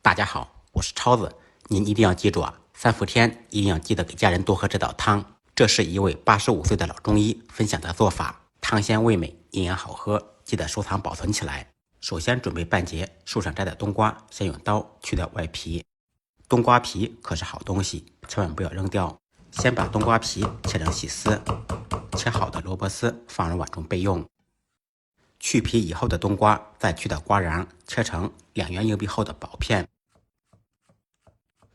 大家好，我是超子，您一定要记住啊，3伏天一定要记得给家人多喝这道汤。这是一位85岁的老中医分享的做法，汤鲜味美，营养好喝，记得收藏保存起来。首先准备半截树上摘的冬瓜，先用刀去掉外皮。冬瓜皮可是好东西，千万不要扔掉。先把冬瓜皮切成细丝，切好的萝卜丝放入碗中备用。去皮以后的冬瓜再去掉瓜瓤，切成2元硬币厚的薄片。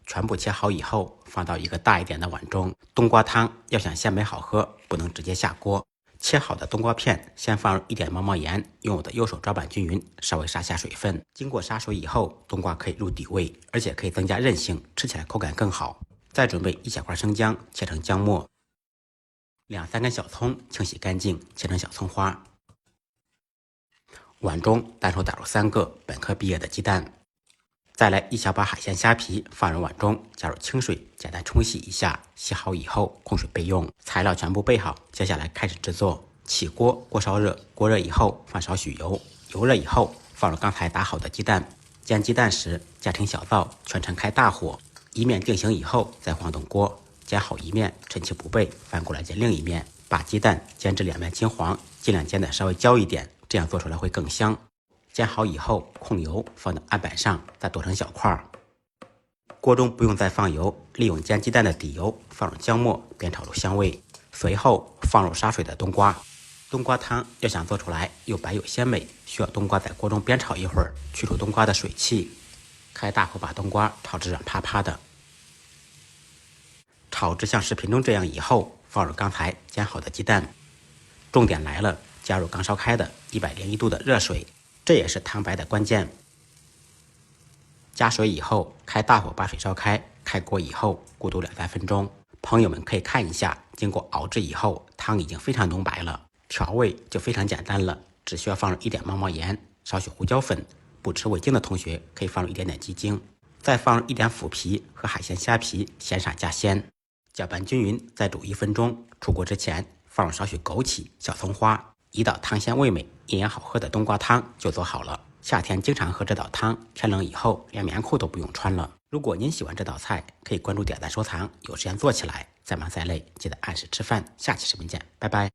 全部切好以后，放到一个大一点的碗中。冬瓜汤要想鲜美好喝，不能直接下锅。切好的冬瓜片先放入一点毛毛盐，用我的右手抓拌均匀，稍微杀下水分。经过杀水以后，冬瓜可以入底味，而且可以增加韧性，吃起来口感更好。再准备1小块生姜，切成姜末。2-3根小葱，清洗干净，切成小葱花。碗中单手打入3个本科毕业的鸡蛋。再来1小把海鲜虾皮放入碗中，加入清水，简单冲洗一下，洗好以后控水备用。材料全部备好，接下来开始制作。起锅，锅烧热，锅热以后放少许油，油热以后放入刚才打好的鸡蛋。煎鸡蛋时家庭小灶，全程开大火，一面定型以后再晃动锅，煎好一面，趁其不备翻过来煎另一面，把鸡蛋煎至两面金黄，尽量煎得稍微焦一点，这样做出来会更香。煎好以后控油，放到案板上，再剁成小块。锅中不用再放油，利用煎鸡蛋的底油放入姜末，煸炒入香味。随后放入杀水的冬瓜。冬瓜汤要想做出来又白又鲜美，需要冬瓜在锅中煸炒一会儿，去除冬瓜的水汽。开大火把冬瓜炒至软趴趴的。炒至像视频中这样以后，放入刚才煎好的鸡蛋。重点来了，加入刚烧开的101度的热水，这也是汤白的关键。加水以后，开大火把水烧开，开锅以后咕嘟2-3分钟。朋友们可以看一下，经过熬制以后，汤已经非常浓白了。调味就非常简单了，只需要放入一点毛毛盐，少许胡椒粉。不吃味精的同学可以放入一点点鸡精，再放入一点腐皮和海鲜虾皮，鲜上加鲜。搅拌均匀，再煮1分钟。出锅之前放入少许枸杞、小葱花，一道汤鲜味美、营养好喝的冬瓜汤就做好了。夏天经常喝这道汤，天冷以后连棉裤都不用穿了。如果您喜欢这道菜，可以关注、点赞、收藏，有时间做起来。再忙再累，记得按时吃饭。下期视频见，拜拜。